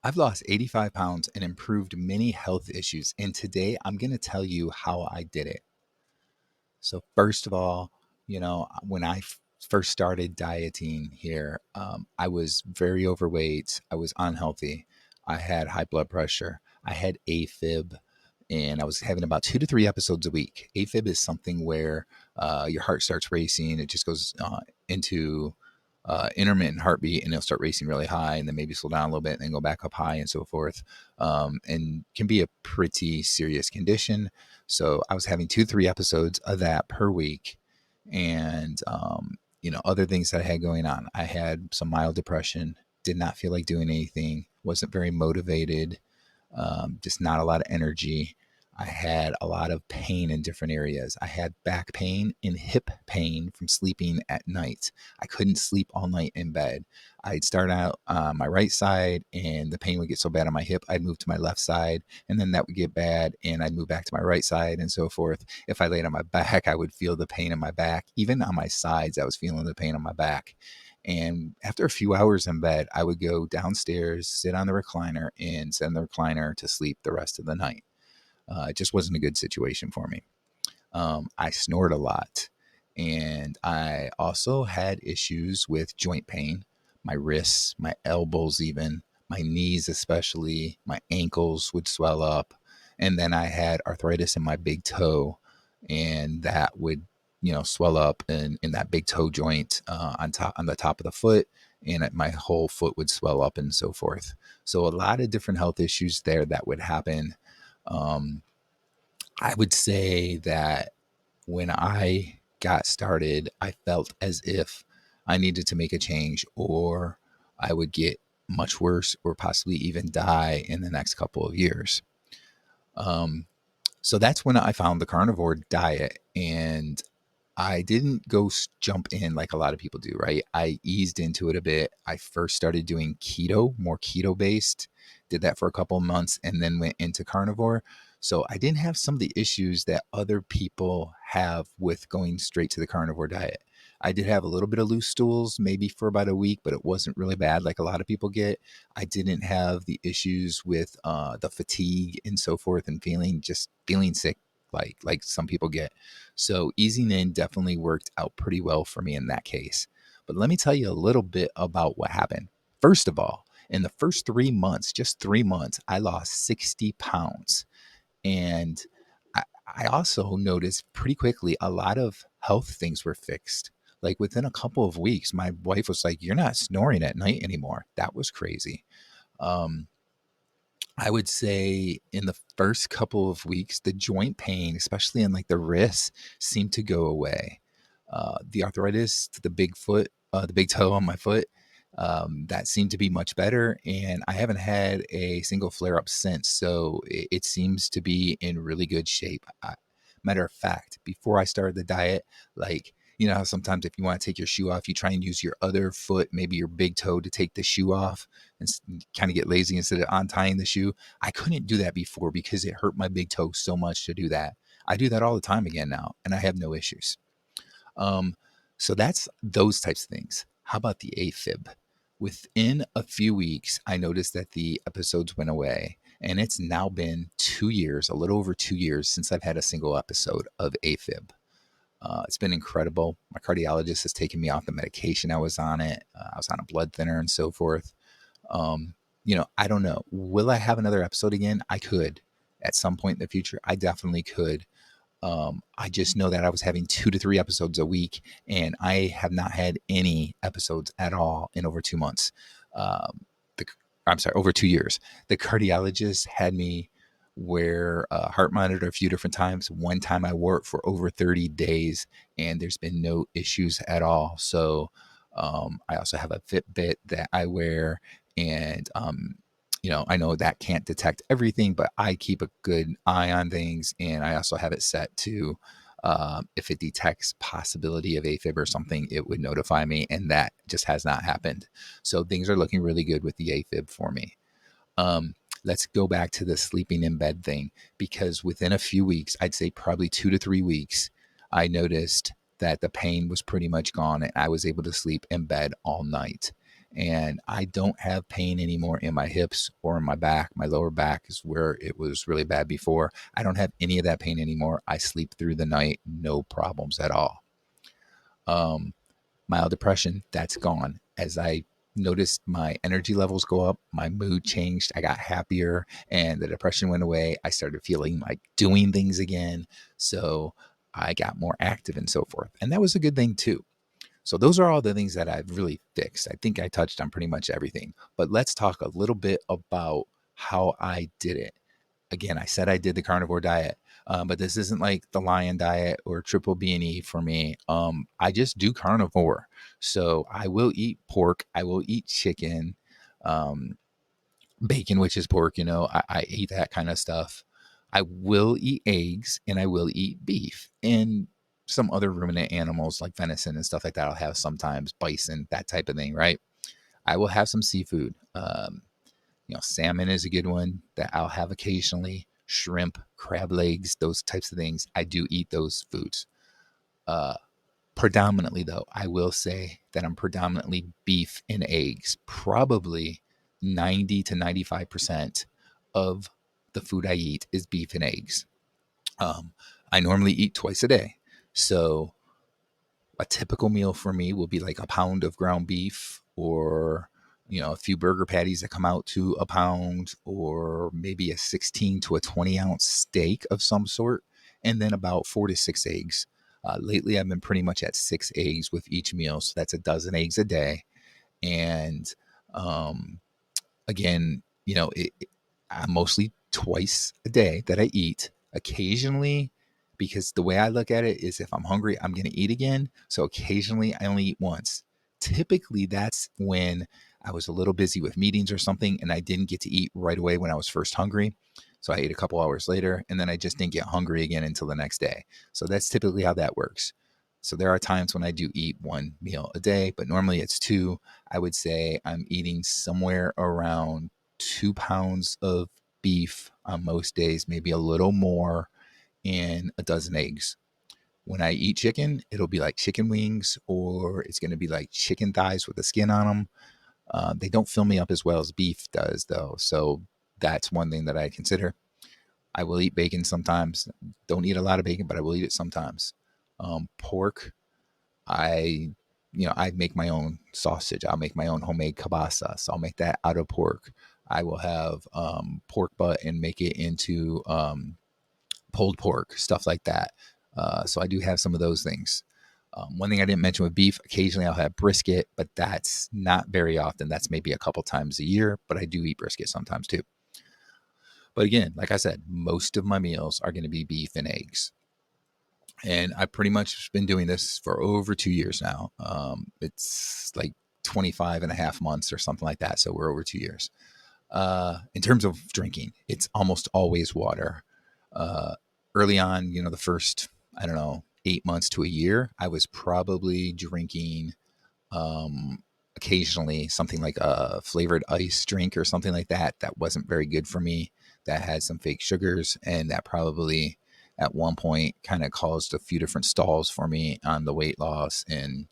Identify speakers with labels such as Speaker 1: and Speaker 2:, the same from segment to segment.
Speaker 1: I've lost 85 pounds and improved many health issues. And today I'm going to tell you how I did it. So, first of all, when I first started dieting here, I was very overweight. I was unhealthy. I had high blood pressure. I had AFib, and I was having about 2 to 3 episodes a week. AFib is something where your heart starts racing. It just goes into intermittent heartbeat, and it'll start racing really high, and then maybe slow down a little bit, and then go back up high, and so forth. And can be a pretty serious condition. So I was having 2, 3 episodes of that per week. And, other things that I had going on. I had some mild depression, did not feel like doing anything, wasn't very motivated, just not a lot of energy. I had a lot of pain in different areas. I had back pain and hip pain from sleeping at night. I couldn't sleep all night in bed. I'd start out on my right side and the pain would get so bad on my hip, I'd move to my left side, and then that would get bad and I'd move back to my right side and so forth. If I laid on my back, I would feel the pain in my back. Even on my sides, I was feeling the pain on my back. And after a few hours in bed, I would go downstairs, sit on the recliner, and send the recliner to sleep the rest of the night. It just wasn't a good situation for me. I snored a lot. And I also had issues with joint pain, my wrists, my elbows, even my knees, especially my ankles would swell up. And then I had arthritis in my big toe, and that would, swell up in that big toe joint on the top of the foot, and my whole foot would swell up and so forth. So a lot of different health issues there that would happen. Um, I would say that when I got started, I felt as if I needed to make a change or I would get much worse or possibly even die in the next couple of years. Um, so that's when I found the carnivore diet, and I didn't go jump in like a lot of people do, right? I eased into it a bit. I first started doing keto, more keto based, did that for a couple of months, and then went into carnivore. So I didn't have some of the issues that other people have with going straight to the carnivore diet. I did have a little bit of loose stools, maybe for about a week, but it wasn't really bad like a lot of people get. I didn't have the issues with the fatigue and so forth, and feeling sick like some people get. So easing in definitely worked out pretty well for me in that case. But let me tell you a little bit about what happened. First of all, in the first 3 months, just 3 months, I lost 60 pounds. And I also noticed pretty quickly a lot of health things were fixed. Like within a couple of weeks, my wife was like, "You're not snoring at night anymore." That was crazy. Um, I would say in the first couple of weeks, the joint pain, especially in like the wrists, seemed to go away. The arthritis to the big foot, the big toe on my foot, that seemed to be much better. And I haven't had a single flare up since. So it seems to be in really good shape. Matter of fact, before I started the diet, like, you know how sometimes if you want to take your shoe off, you try and use your other foot, maybe your big toe, to take the shoe off and kind of get lazy instead of untying the shoe. I couldn't do that before because it hurt my big toe so much to do that. I do that all the time again now, and I have no issues. Um, so that's those types of things. How about the AFib? Within a few weeks, I noticed that the episodes went away, and it's now been 2 years, a little over 2 years, since I've had a single episode of AFib. It's been incredible. My cardiologist has taken me off the medication I was on it. I was on a blood thinner and so forth. Um, I don't know. Will I have another episode again? I could at some point in the future. I definitely could. I just know that I was having 2 to 3 episodes a week, and I have not had any episodes at all in over 2 months. Um, the, I'm sorry, over 2 years. The cardiologist had me wear a heart monitor a few different times. One time I wore it for over 30 days, and there's been no issues at all. So I also have a Fitbit that I wear, and I know that can't detect everything, but I keep a good eye on things, and I also have it set to if it detects possibility of AFib or something, it would notify me, and that just has not happened. So things are looking really good with the AFib for me. Um, let's go back to the sleeping in bed thing, because within a few weeks, I'd say probably 2 to 3 weeks, I noticed that the pain was pretty much gone, and I was able to sleep in bed all night. and I don't have pain anymore in my hips or in my back. My lower back is where it was really bad before. I don't have any of that pain anymore. I sleep through the night, no problems at all. Um, Mild depression, that's gone. As I noticed my energy levels go up, my mood changed, I got happier, and the depression went away. I started feeling like doing things again. So I got more active and so forth. And that was a good thing too. So those are all the things that I've really fixed. I think I touched on pretty much everything. But let's talk a little bit about how I did it. Again, I said I did the carnivore diet, but this isn't like the lion diet or triple B&E for me. I just do carnivore. So I will eat pork. I will eat chicken, um, bacon, which is pork. I eat that kind of stuff. I will eat eggs and I will eat beef and some other ruminant animals like venison and stuff like that. I'll have sometimes bison, that type of thing, right? I will have some seafood. Salmon is a good one that I'll have occasionally. Shrimp, crab legs, those types of things. I do eat those foods. Uh, Predominantly, though, I will say that I'm predominantly beef and eggs. Probably 90 to 95% of the food I eat is beef and eggs. Um, I normally eat twice a day. So a typical meal for me will be like a pound of ground beef or a few burger patties that come out to a pound, or maybe a 16 to a 20-ounce steak of some sort, and then about 4 to 6 eggs. Lately I've been pretty much at 6 eggs with each meal, so that's a dozen eggs a day. And um, again, I'm mostly twice a day that I eat. Occasionally, because the way I look at it is if I'm hungry, I'm going to eat again. So occasionally I only eat once. Typically, that's when I was a little busy with meetings or something and I didn't get to eat right away when I was first hungry. So I ate a couple hours later and then I just didn't get hungry again until the next day. So that's typically how that works. So there are times when I do eat one meal a day, but normally it's two. I would say I'm eating somewhere around 2 pounds of beef on most days, maybe a little more, and a dozen eggs. When I eat chicken, it'll be like chicken wings, or it's going to be like chicken thighs with the skin on them. They don't fill me up as well as beef does, though. So that's one thing that I consider. I will eat bacon sometimes. Don't eat a lot of bacon, but I will eat it sometimes. Pork, I, I make my own sausage. I'll make my own homemade kielbasa. So I'll make that out of pork. I will have pork butt and make it into pulled pork, stuff like that. So I do have some of those things. One thing I didn't mention with beef, occasionally I'll have brisket, but that's not very often. That's maybe a couple times a year, but I do eat brisket sometimes too. But again, like I said, most of my meals are going to be beef and eggs. And I've pretty much been doing this for over 2 years now. It's like 25 and a half months or something like that. So we're over 2 years. In terms of drinking, it's almost always water. Uh, Early on, the first, I don't know, 8 months to a year, I was probably drinking occasionally something like a flavored ice drink or something like that. That wasn't very good for me. That had some fake sugars, and that probably at one point kind of caused a few different stalls for me on the weight loss and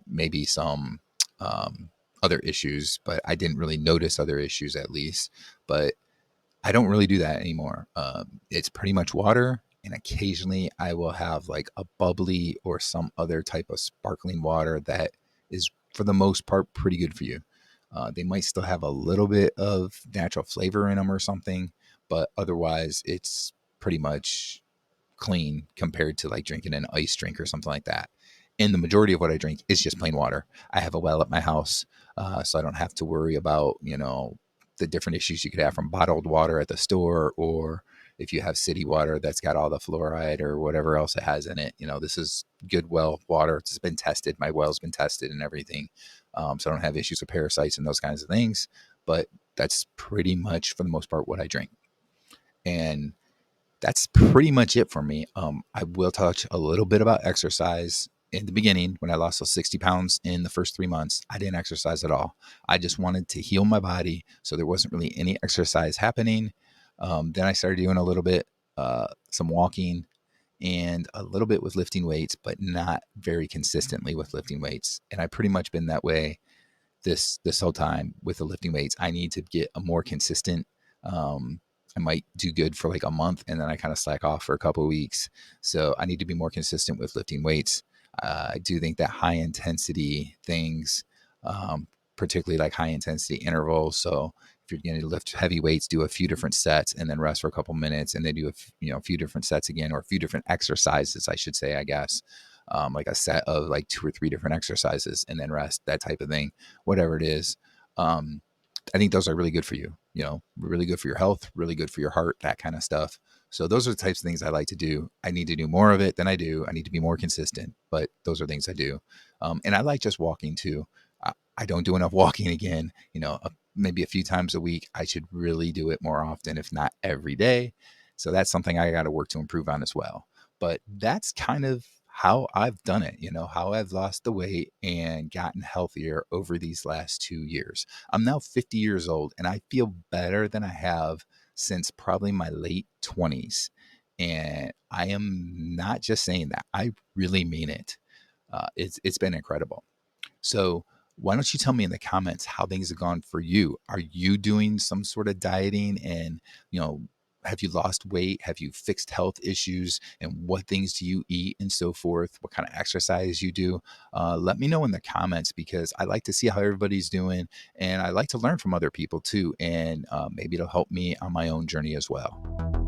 Speaker 1: maybe some um, other issues, but I didn't really notice other issues at least. But I don't really do that anymore. It's pretty much water, and occasionally I will have like a bubbly or some other type of sparkling water that is, for the most part, pretty good for you. They might still have a little bit of natural flavor in them or something, but otherwise, it's pretty much clean compared to like drinking an ice drink or something like that. And the majority of what I drink is just plain water. I have a well at my house, so I don't have to worry about, the different issues you could have from bottled water at the store, or if you have city water that's got all the fluoride or whatever else it has in it. This is good well water. It's been tested. My well's been tested and everything. So I don't have issues with parasites and those kinds of things. But that's pretty much, for the most part, what I drink. And that's pretty much it for me. I will touch a little bit about exercise. In the beginning, when I lost those 60 pounds in the first 3 months, I didn't exercise at all. I just wanted to heal my body. So there wasn't really any exercise happening. Then I started doing a little bit, some walking and a little bit with lifting weights, but not very consistently with lifting weights. And I've pretty much been that way this whole time with the lifting weights. I need to get a more consistent. Um, I might do good for like a month and then I kind of slack off for a couple of weeks. So I need to be more consistent with lifting weights. I do think that high intensity things, um, particularly like high intensity intervals. So if you're going to lift heavy weights, do a few different sets and then rest for a couple minutes, and then do a few different sets again, or a few different exercises, I should say, I guess. Like a set of like 2 or 3 different exercises and then rest, that type of thing, whatever it is. Um, I think those are really good for you, really good for your health, really good for your heart, that kind of stuff. So those are the types of things I like to do. I need to do more of it than I do. I need to be more consistent, but those are things I do. And I like just walking too. I don't do enough walking again, maybe a few times a week. I should really do it more often, if not every day. So that's something I got to work to improve on as well. But that's kind of how I've done it, how I've lost the weight and gotten healthier over these last 2 years. I'm now 50 years old and I feel better than I have since probably my late 20s. And I am not just saying that, I really mean it. It's been incredible. So why don't you tell me in the comments how things have gone for you? Are you doing some sort of dieting, and, you know, have you lost weight? Have you fixed health issues? And what things do you eat and so forth? What kind of exercise you do? Let me know in the comments, because I like to see how everybody's doing, and I like to learn from other people too. And maybe it'll help me on my own journey as well.